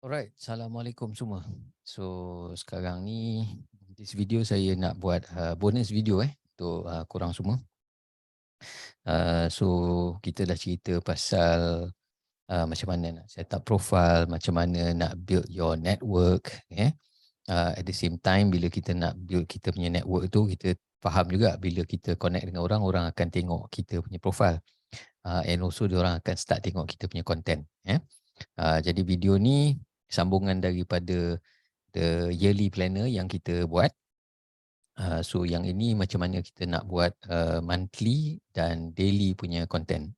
Alright, Assalamualaikum semua. So, sekarang ni, this video saya nak buat bonus video untuk korang semua. So, kita dah cerita pasal macam mana nak set up profile, macam mana nak build your network. At the same time, bila kita nak build kita punya network tu, kita faham juga bila kita connect dengan orang, orang akan tengok kita punya profile. And also, diorang akan start tengok kita punya content. Jadi video ni sambungan daripada the yearly planner yang kita buat. So yang ini macam mana kita nak buat monthly dan daily punya content.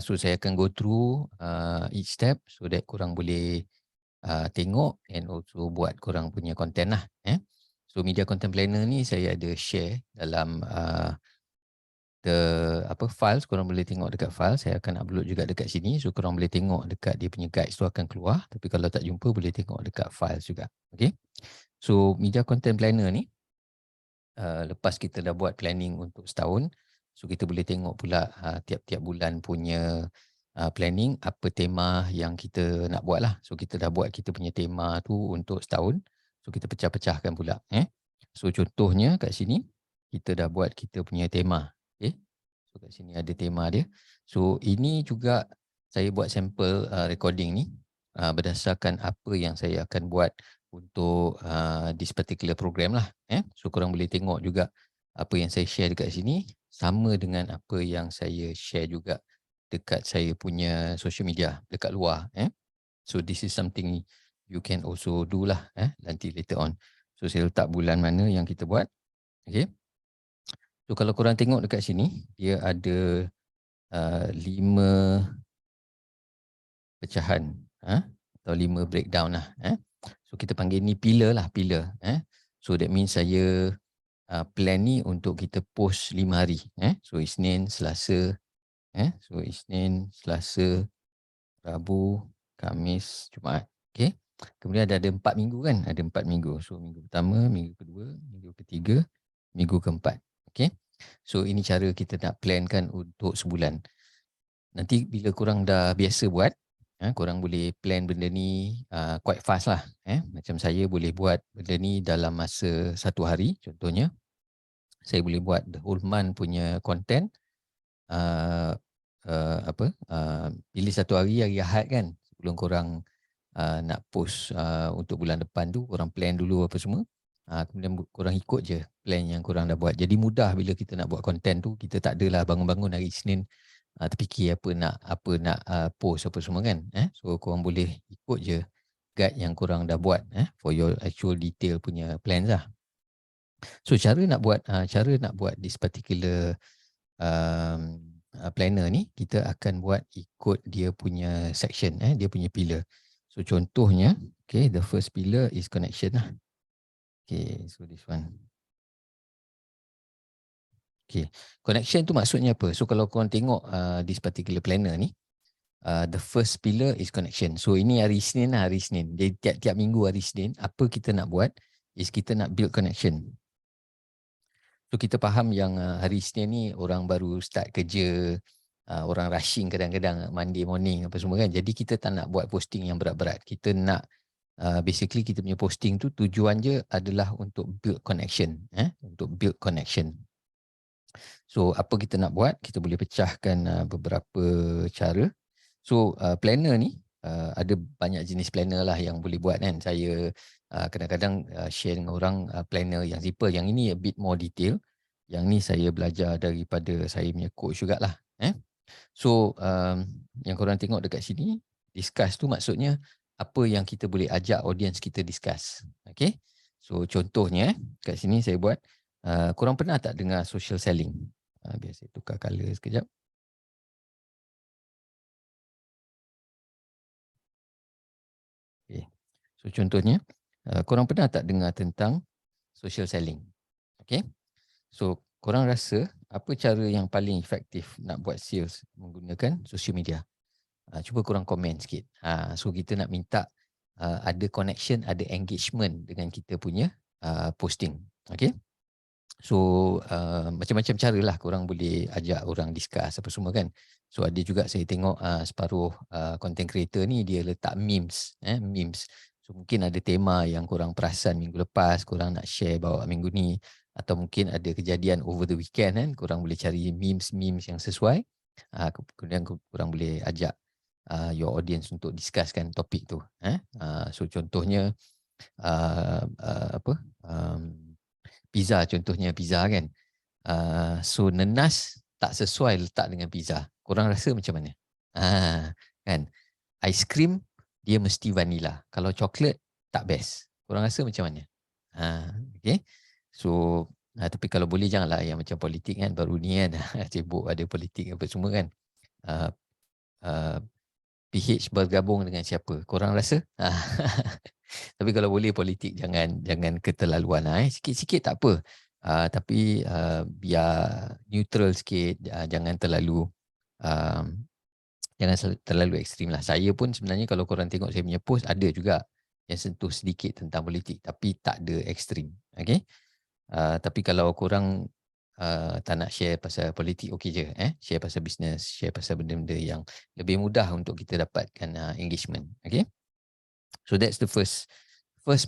So saya akan go through each step so that korang boleh tengok and also buat korang punya content lah. So media content planner ni saya ada share dalam files. Korang boleh tengok dekat file. Saya akan upload juga dekat sini. So korang boleh tengok dekat dia punya guides tu akan keluar. Tapi kalau tak jumpa boleh tengok dekat files juga. Okay. So media content planner ni lepas kita dah buat planning untuk setahun, so kita boleh tengok pula tiap-tiap bulan punya planning, apa tema yang kita nak buat lah. So kita dah buat kita punya tema tu untuk setahun, so kita pecah-pecahkan pula. So contohnya kat sini, kita dah buat kita punya tema. Okay? So kat sini ada tema dia. So ini juga saya buat sampel recording ni berdasarkan apa yang saya akan buat untuk this particular program lah. So korang boleh tengok juga apa yang saya share dekat sini sama dengan apa yang saya share juga dekat saya punya social media dekat luar. So this is something you can also do lah nanti later on. So saya letak bulan mana yang kita buat. Okay. So kalau korang tengok dekat sini, dia ada 5 pecahan atau 5 breakdown lah. So kita panggil ni pillar lah, pillar. So that means saya plan ni untuk kita post 5 hari. So Isnin, Selasa, so Isnin, Selasa, Rabu, Khamis, Jumaat. Okay. Kemudian ada 4 minggu kan? Ada 4 minggu. So minggu pertama, minggu kedua, minggu ketiga, minggu keempat. Okay. So ini cara kita nak plankan untuk sebulan. Nanti bila korang dah biasa buat, korang boleh plan benda ni quite fast lah. Macam saya boleh buat benda ni dalam masa 1 hari. Contohnya, saya boleh buat the whole month punya content. Pilih 1 hari, hari Ahad kan. Sebelum korang nak post untuk bulan depan tu, korang plan dulu apa semua. Kemudian korang ikut je plan yang korang dah buat. Jadi mudah bila kita nak buat content tu. Kita tak adalah bangun-bangun hari Isnin terfikir apa nak post apa semua kan. So korang boleh ikut je guide yang korang dah buat for your actual detail punya plans lah. So cara nak buat this particular planner ni, kita akan buat ikut dia punya section, dia punya pillar. So contohnya, okay, the first pillar is connection lah. Okay, so this one. Okay, connection tu maksudnya apa? So kalau korang tengok this particular planner ni, the first pillar is connection. So ini hari Isnin lah, hari Isnin. Jadi tiap-tiap minggu hari Isnin, apa kita nak buat is kita nak build connection. So kita faham yang hari Isnin ni orang baru start kerja, orang rushing kadang-kadang Monday morning apa semua kan. Jadi kita tak nak buat posting yang berat-berat. Kita nak basically kita punya posting tu tujuan je adalah untuk build connection. Untuk build connection. So apa kita nak buat, kita boleh pecahkan beberapa cara. So planner ni ada banyak jenis planner lah yang boleh buat kan. Saya kadang-kadang share dengan orang planner yang simple. Yang ini a bit more detail. Yang ni saya belajar daripada saya punya coach jugalah. So yang korang tengok dekat sini, discuss tu maksudnya apa yang kita boleh ajak audience kita discuss. Okay. So contohnya kat sini saya buat, korang pernah tak dengar social selling? Biar saya tukar colour sekejap. Okay. So contohnya, korang pernah tak dengar tentang social selling? Okay. So korang rasa apa cara yang paling efektif nak buat sales menggunakan social media? Cuba korang komen sikit. So kita nak minta ada connection, ada engagement dengan kita punya posting. Okay. So macam-macam cara lah korang boleh ajak orang discuss apa semua kan. So ada juga saya tengok separuh content creator ni dia letak memes, memes. So mungkin ada tema yang korang perasan minggu lepas, korang nak share bawa minggu ni, atau mungkin ada kejadian over the weekend kan, korang boleh cari memes yang sesuai. Kemudian korang boleh ajak your audience untuk discusskan topik tu. So contohnya pizza, contohnya pizza kan. So nenas tak sesuai letak dengan pizza. Korang rasa macam mana? Kan? Aiskrim dia mesti vanilla. Kalau coklat tak best. Korang rasa macam mana? Okay. So tapi kalau boleh janganlah yang macam politik kan, baru ni kan sibuk ada politik apa semua kan. PH bergabung dengan siapa? Korang rasa? Tapi kalau boleh politik jangan keterlaluan sikit-sikit tak apa. Tapi biar neutral sikit, jangan terlalu ekstrim lah. Saya pun sebenarnya kalau korang tengok saya punya post ada juga yang sentuh sedikit tentang politik tapi tak ada ekstrim. Okay? Tapi kalau korang tak nak share pasal politik, okey je. Share pasal bisnes, share pasal benda-benda yang lebih mudah untuk kita dapatkan engagement. Okay? So that's the first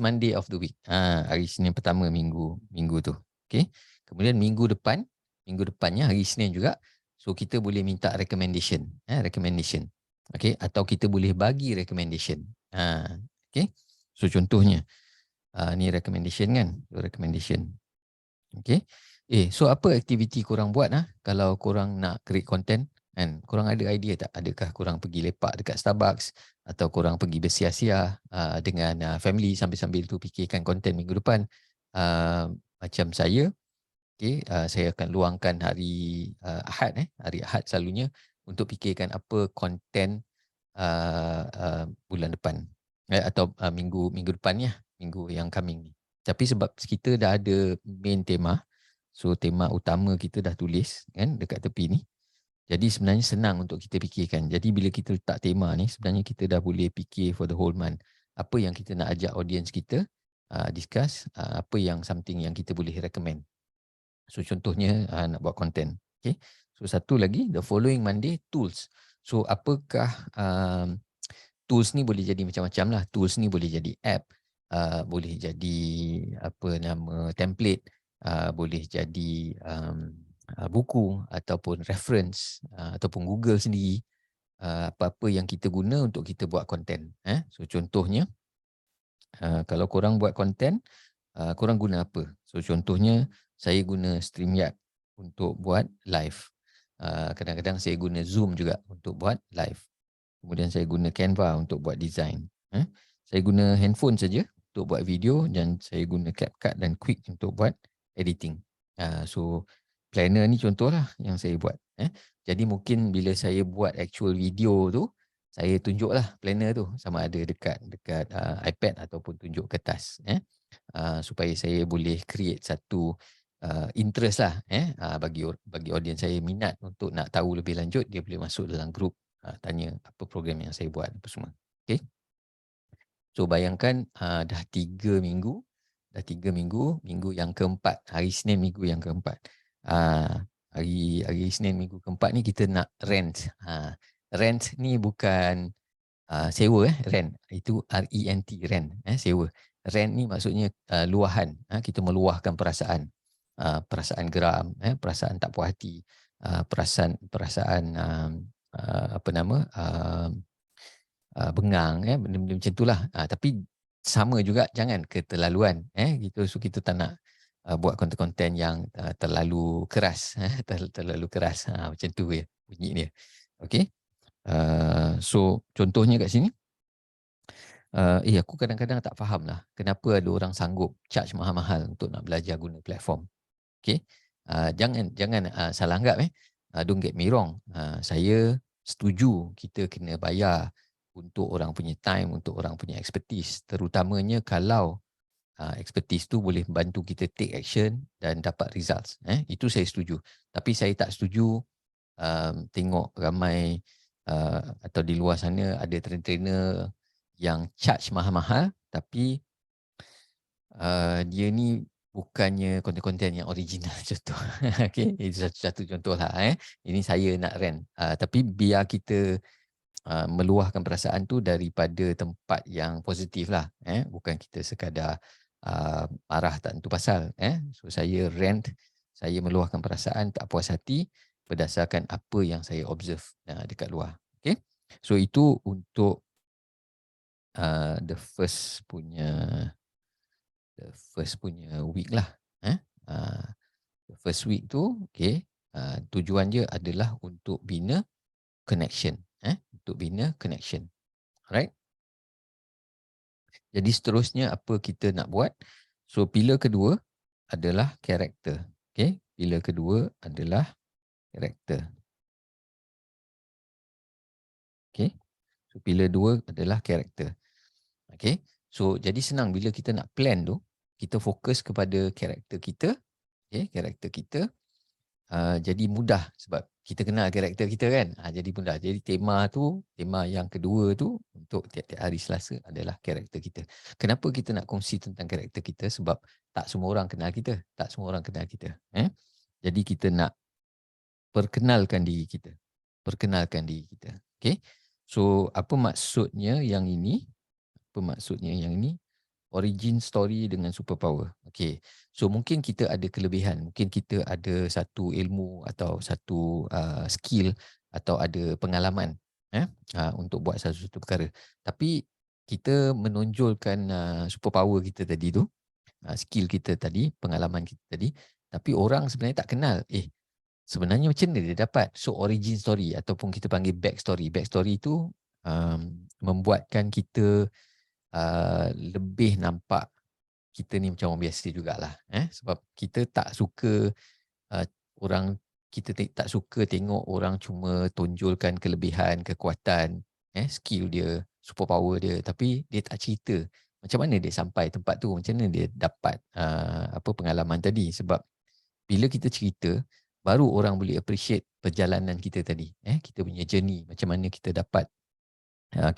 Monday of the week. Hari Senin pertama minggu tu. Okay? Kemudian minggu depannya hari Senin juga. So kita boleh minta recommendation. Recommendation. Okay? Atau kita boleh bagi recommendation. Okay? So contohnya, ni recommendation kan? So, recommendation. Okay? So apa aktiviti korang buat kalau korang nak create content kan? Korang ada idea tak? Adakah korang pergi lepak dekat Starbucks atau korang pergi bersia-sia dengan family sambil-sambil tu fikirkan content minggu depan? Macam saya, saya akan luangkan hari Ahad hari Ahad selalunya untuk fikirkan apa content bulan depan atau minggu depannya, minggu yang coming ni. Tapi sebab kita dah ada main tema, so tema utama kita dah tulis kan dekat tepi ni. Jadi sebenarnya senang untuk kita fikirkan. Jadi bila kita letak tema ni, sebenarnya kita dah boleh fikir for the whole month. Apa yang kita nak ajak audience kita discuss, apa yang something yang kita boleh recommend. So contohnya nak buat content. Okay. So satu lagi, the following Monday, tools. So apakah tools ni boleh jadi macam-macam lah. Tools ni boleh jadi app, boleh jadi template, boleh jadi buku ataupun reference ataupun Google sendiri, apa-apa yang kita guna untuk kita buat content. So contohnya, kalau korang buat content, korang guna apa? So contohnya, saya guna StreamYard untuk buat live. Kadang-kadang saya guna Zoom juga untuk buat live. Kemudian saya guna Canva untuk buat design. Saya guna handphone saja untuk buat video dan saya guna CapCut dan Quick untuk buat editing. So planner ni contohlah yang saya buat. Jadi mungkin bila saya buat actual video tu, saya tunjuklah planner tu sama ada dekat iPad ataupun tunjuk kertas. Supaya saya boleh create satu interest lah bagi audience saya minat untuk nak tahu lebih lanjut, dia boleh masuk dalam group tanya apa program yang saya buat apa semua. Okay. So bayangkan dah 3 minggu, minggu yang keempat, hari Senin minggu yang keempat. Hari Senin minggu keempat ni kita nak rent. Rent ni bukan sewa rent. Itu RENT, rent, sewa. Rent ni maksudnya luahan. Kita meluahkan perasaan. Perasaan geram, perasaan tak puas hati, perasaan bengang, benda-benda macam itulah. Tapi sama juga jangan keterlaluan, gitu. So kita tak nak buat konten-konten yang terlalu keras, terlalu keras, macam tu ya bunyi dia. Okey. So contohnya kat sini, aku kadang-kadang tak faham lah kenapa ada orang sanggup charge mahal-mahal untuk nak belajar guna platform. Okay. Jangan salah anggap. Don't get me wrong. Saya setuju kita kena bayar untuk orang punya time, untuk orang punya expertise. Terutamanya kalau expertise tu boleh bantu kita take action dan dapat results. Itu saya setuju. Tapi saya tak setuju tengok ramai atau di luar sana ada trainer yang charge mahal-mahal tapi dia ni bukannya konten-konten yang original contoh. Okey, itu satu contoh lah Ini saya nak rant. Tapi biar kita meluahkan perasaan tu daripada tempat yang positif lah. Bukan kita sekadar marah tak tentu pasal. So saya rant, saya meluahkan perasaan, tak puas hati berdasarkan apa yang saya observe dekat luar. Okay? So itu untuk the first punya week lah. The first week tu, okay, tujuan dia adalah untuk bina connection. Untuk bina connection. Alright? Jadi seterusnya apa kita nak buat? So pillar kedua adalah karakter. Okay? Pillar kedua adalah karakter. Okay? So pillar dua adalah karakter. Okay? So jadi senang bila kita nak plan tu, kita fokus kepada karakter kita. Okay? Karakter kita. Jadi mudah sebab kita kenal karakter kita kan. Jadi mudah. Jadi tema yang kedua tu untuk tiap-tiap hari Selasa adalah karakter kita. Kenapa kita nak kongsi tentang karakter kita? Sebab tak semua orang kenal kita. Tak semua orang kenal kita. Jadi kita nak perkenalkan diri kita. Perkenalkan diri kita. Okay? So apa maksudnya yang ini? Apa maksudnya yang ini? Origin story dengan superpower. Okay. So mungkin kita ada kelebihan. Mungkin kita ada satu ilmu atau satu skill atau ada pengalaman untuk buat satu perkara. Tapi kita menonjolkan superpower kita tadi tu, skill kita tadi, pengalaman kita tadi. Tapi orang sebenarnya tak kenal. Sebenarnya macam mana dia dapat? So origin story ataupun kita panggil back story. Back story tu membuatkan kita lebih nampak kita ni macam orang biasa jugalah. Sebab kita tak suka orang, kita tak suka tengok orang cuma tonjolkan kelebihan, kekuatan, skill dia, superpower dia, tapi dia tak cerita macam mana dia sampai tempat tu, macam mana dia dapat pengalaman tadi. Sebab bila kita cerita, baru orang boleh appreciate perjalanan kita tadi. Kita punya journey, macam mana kita dapat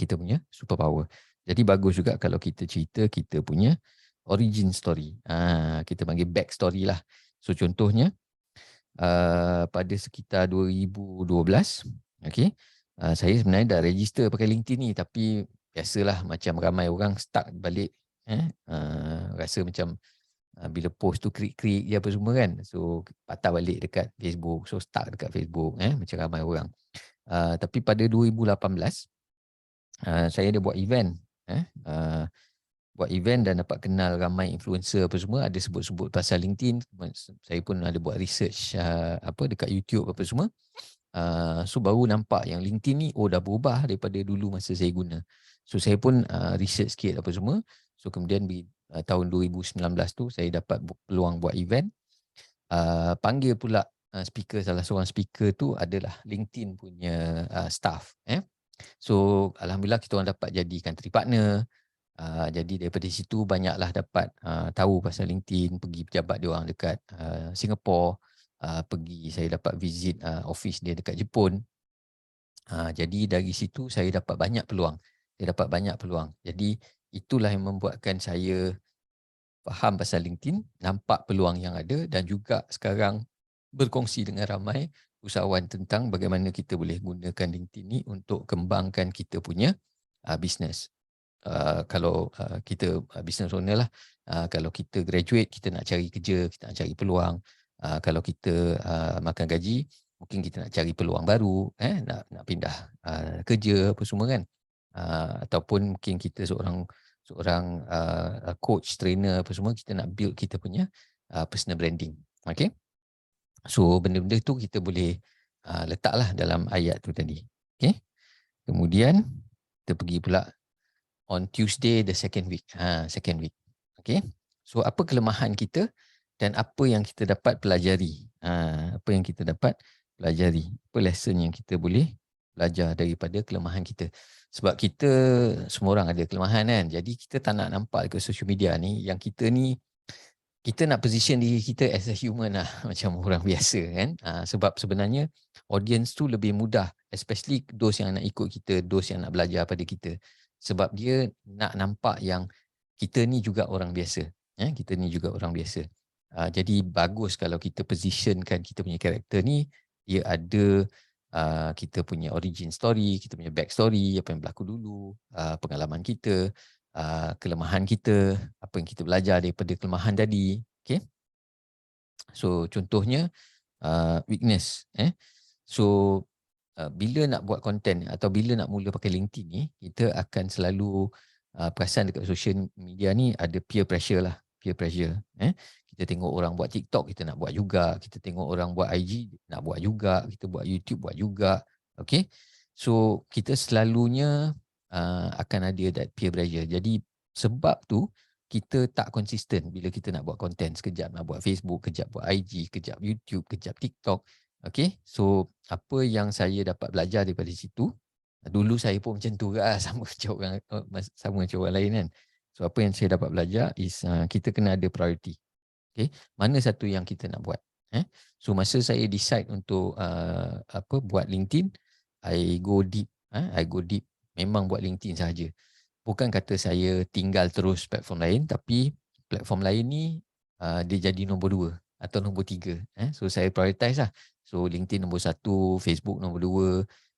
kita punya superpower. Jadi bagus juga kalau kita cerita kita punya origin story. Kita panggil back story lah. So contohnya pada sekitar 2012, okay, saya sebenarnya dah register pakai LinkedIn ni, tapi biasalah macam ramai orang stuck balik. Rasa macam bila post tu krik-krik je apa semua kan. So patah balik dekat Facebook. So stuck dekat Facebook macam ramai orang. Tapi pada 2018, saya ada buat event. Buat event dan dapat kenal ramai influencer apa semua, ada sebut-sebut pasal LinkedIn. Saya pun ada buat research dekat YouTube apa semua. So baru nampak yang LinkedIn ni dah berubah daripada dulu masa saya guna. So saya pun research sikit apa semua. So kemudian tahun 2019 tu saya dapat peluang buat event. Panggil pula salah seorang speaker tu adalah LinkedIn punya staff. So alhamdulillah kita orang dapat jadi country partner. Jadi daripada situ banyaklah dapat tahu pasal LinkedIn, pergi pejabat dia orang dekat Singapore, saya dapat visit office dia dekat Jepun. Jadi dari situ saya dapat banyak peluang. Jadi itulah yang membuatkan saya faham pasal LinkedIn, nampak peluang yang ada dan juga sekarang berkongsi dengan ramai usahawan tentang bagaimana kita boleh gunakan LinkedIn ni untuk kembangkan kita punya bisnes. Kalau kita business owner lah, kalau kita graduate, kita nak cari kerja, kita nak cari peluang. Kalau kita makan gaji, mungkin kita nak cari peluang baru, nak pindah kerja apa semua kan. Ataupun mungkin kita seorang coach, trainer apa semua, kita nak build kita punya personal branding. Okay. So benda-benda tu kita boleh letaklah dalam ayat tu tadi. Okay. Kemudian kita pergi pula on Tuesday the second week. Second week. Okay. So apa kelemahan kita dan apa yang kita dapat pelajari? Apa yang kita dapat pelajari? Apa lesson yang kita boleh belajar daripada kelemahan kita? Sebab kita semua orang ada kelemahan kan. Jadi kita tak nak nampak ke social media ni yang kita ni, kita nak position diri kita as a human lah, macam orang biasa kan. Sebab sebenarnya audience tu lebih mudah, especially those yang nak ikut kita, those yang nak belajar pada kita. Sebab dia nak nampak yang kita ni juga orang biasa. Kita ni juga orang biasa. Jadi bagus kalau kita positionkan kita punya karakter ni, dia ada kita punya origin story, kita punya back story, apa yang berlaku dulu, pengalaman kita, kelemahan kita, apa yang kita belajar daripada kelemahan tadi. Okay? So contohnya weakness. So bila nak buat content atau bila nak mula pakai LinkedIn ni, kita akan selalu perasan dekat social media ni ada peer pressure lah. Peer pressure. Kita tengok orang buat TikTok, kita nak buat juga. Kita tengok orang buat IG, nak buat juga. Kita buat YouTube, buat juga. Okay. So kita selalunya akan ada that peer pressure. Jadi sebab tu kita tak konsisten bila kita nak buat content. Sekejap nak buat Facebook, kejap buat IG, kejap YouTube, kejap TikTok. Okay, so apa yang saya dapat belajar daripada situ, dulu saya pun macam tu lah, sama macam orang lain kan. So apa yang saya dapat belajar is kita kena ada priority. Okay, mana satu yang kita nak buat. So masa saya decide untuk buat LinkedIn, I go deep. I go deep. Memang buat LinkedIn sahaja. Bukan kata saya tinggal terus platform lain, tapi platform lain ni dia jadi nombor 2 atau nombor 3. So saya prioritize lah. So LinkedIn nombor 1, Facebook nombor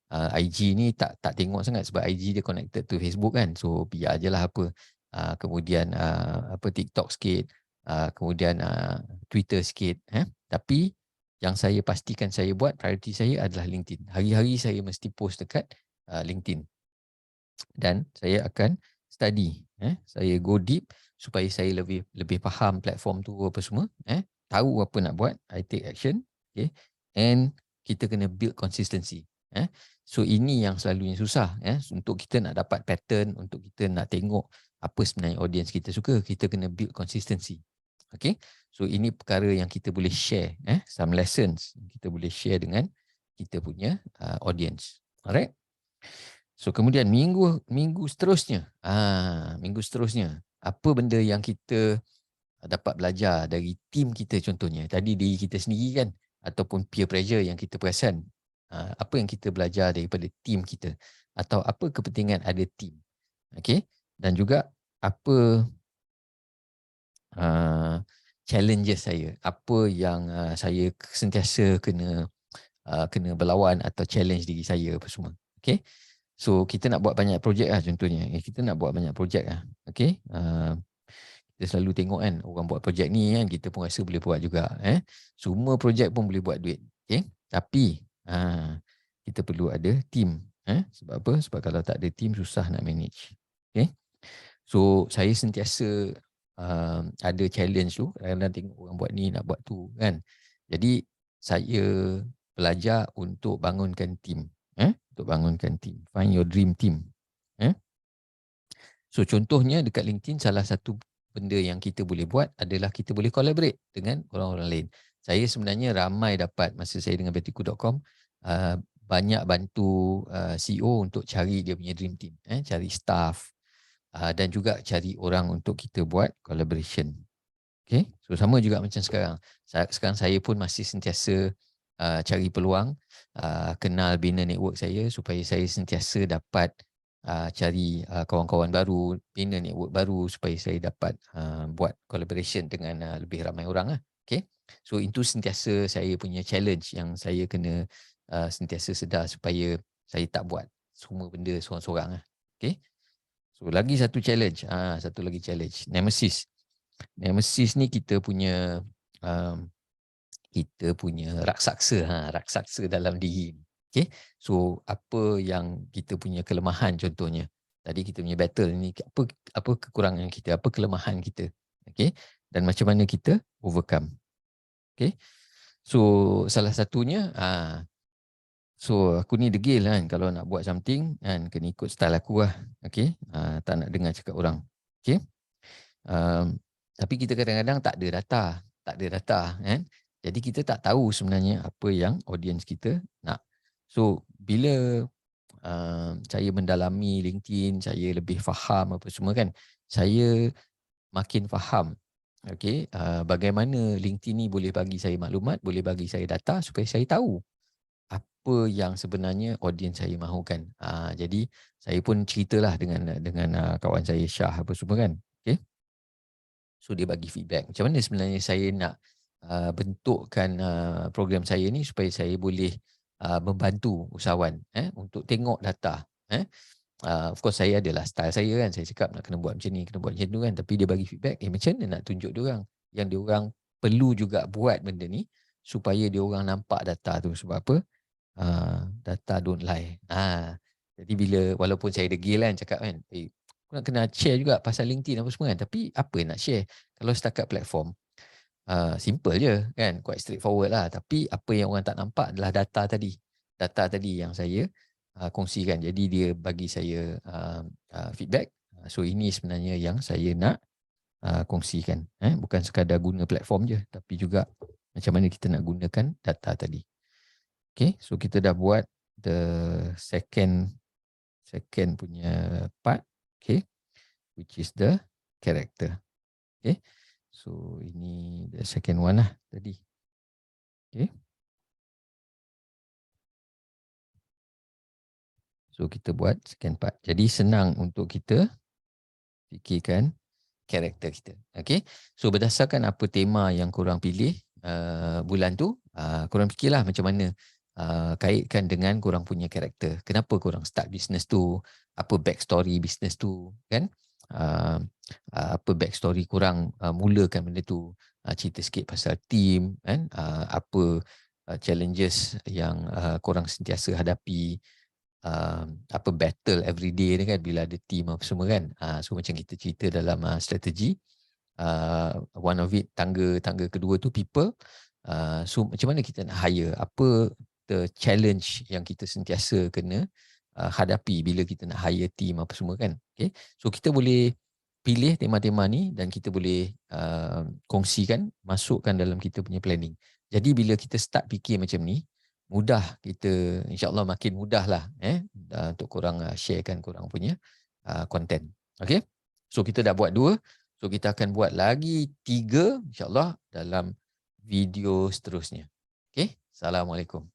2, IG ni tak tengok sangat sebab IG dia connected to Facebook kan. So biar je lah apa. Kemudian TikTok sikit, kemudian Twitter sikit. Tapi yang saya pastikan saya buat, priority saya adalah LinkedIn. Hari-hari saya mesti post dekat LinkedIn. Dan saya akan study. Saya go deep supaya saya lebih faham platform tu apa semua. Tahu apa nak buat, I take action. Okay. And kita kena build consistency. So ini yang selalunya susah. Untuk kita nak dapat pattern, untuk kita nak tengok apa sebenarnya audience kita suka, kita kena build consistency. Okay. So ini perkara yang kita boleh share. Some lessons kita boleh share dengan kita punya audience. Alright. So kemudian minggu seterusnya, apa benda yang kita dapat belajar dari tim kita contohnya. Tadi diri kita sendiri kan, ataupun peer pressure yang kita perasan. Apa yang kita belajar daripada tim kita, atau apa kepentingan ada tim. Okay? Dan juga apa challenges saya, apa yang saya sentiasa kena berlawan atau challenge diri saya apa semua. Okay? So kita nak buat banyak projek lah contohnya. Kita nak buat banyak projek lah. Okay. Kita selalu tengok kan orang buat projek ni kan, kita pun rasa boleh buat juga. Semua projek pun boleh buat duit. Okay. Tapi kita perlu ada team. Sebab apa? Sebab kalau tak ada team susah nak manage. Okay. So saya sentiasa ada challenge tu. Kadang-kadang tengok orang buat ni, nak buat tu kan. Jadi saya belajar untuk bangunkan team. Untuk bangunkan team. Find your dream team. So contohnya dekat LinkedIn, salah satu benda yang kita boleh buat adalah kita boleh collaborate dengan orang-orang lain. Saya sebenarnya ramai dapat masa saya dengan Betiku.com banyak bantu CEO untuk cari dia punya dream team. Cari staff dan juga cari orang untuk kita buat collaboration. Okay. So sama juga macam sekarang. Sekarang saya pun masih sentiasa cari peluang, kenal bina network saya supaya saya sentiasa dapat cari kawan-kawan baru, bina network baru supaya saya dapat buat collaboration dengan lebih ramai orang lah. Okay. So itu sentiasa saya punya challenge yang saya kena sentiasa sedar supaya saya tak buat semua benda seorang-seorang lah. Okay. So lagi satu challenge, satu lagi challenge, Nemesis. Nemesis ni kita punya raksasa dalam diri. Okay. So apa yang kita punya kelemahan contohnya. Tadi kita punya battle ni, apa kekurangan kita, apa kelemahan kita. Okay. Dan macam mana kita overcome. Okay. So salah satunya, so aku ni degil kan, kalau nak buat something kan, kena ikut style aku lah. Okay. Tak nak dengar cakap orang. Okay. Tapi kita kadang-kadang tak ada data kan. Jadi kita tak tahu sebenarnya apa yang audience kita nak. So bila saya mendalami LinkedIn, saya lebih faham apa semua kan, saya makin faham bagaimana LinkedIn ni boleh bagi saya maklumat, boleh bagi saya data supaya saya tahu apa yang sebenarnya audience saya mahukan. Jadi saya pun ceritalah dengan kawan saya Syah apa semua kan. Okay. So dia bagi feedback. Macam mana sebenarnya saya nak bentukkan program saya ni supaya saya boleh membantu usahawan untuk tengok data. Of course saya adalah style saya kan. Saya cakap nak kena buat macam ni, kena buat macam tu kan. Tapi dia bagi feedback, macam mana nak tunjuk diorang yang diorang perlu juga buat benda ni supaya diorang nampak data tu. Sebab apa? Data don't lie. Jadi bila walaupun saya degil kan cakap kan, aku nak kena share juga pasal LinkedIn apa semua kan. Tapi apa yang nak share? Kalau setakat platform, simple je kan, quite straightforward lah. Tapi apa yang orang tak nampak adalah data tadi. Data tadi yang saya kongsikan. Jadi dia bagi saya feedback. So ini sebenarnya yang saya nak kongsikan. Bukan sekadar guna platform je, tapi juga macam mana kita nak gunakan data tadi. Okay, so kita dah buat the second punya part, okay, which is the character. Okay, so ini the second one lah tadi. Okay, so kita buat second part. Jadi senang untuk kita fikirkan karakter kita. Okay, so berdasarkan apa tema yang korang pilih bulan tu, korang fikirlah macam mana kaitkan dengan korang punya karakter. Kenapa korang start business tu, apa backstory business tu kan, apa backstory korang mulakan benda tu, cerita sikit pasal team kan, apa challenges yang korang sentiasa hadapi, apa battle every day ni kan bila ada team apa semua kan. So macam kita cerita dalam strategi, one of it, tangga kedua tu people. So macam mana kita nak hire, apa the challenge yang kita sentiasa kena hadapi bila kita nak hire team apa semua kan. Okay, so kita boleh pilih tema-tema ni dan kita boleh kongsikan, masukkan dalam kita punya planning. Jadi bila kita start fikir macam ni, mudah kita, insyaAllah makin mudah lah untuk korang sharekan korang punya content. Okay, so kita dah buat 2, so kita akan buat lagi 3 insyaAllah dalam video seterusnya. Okay, Assalamualaikum.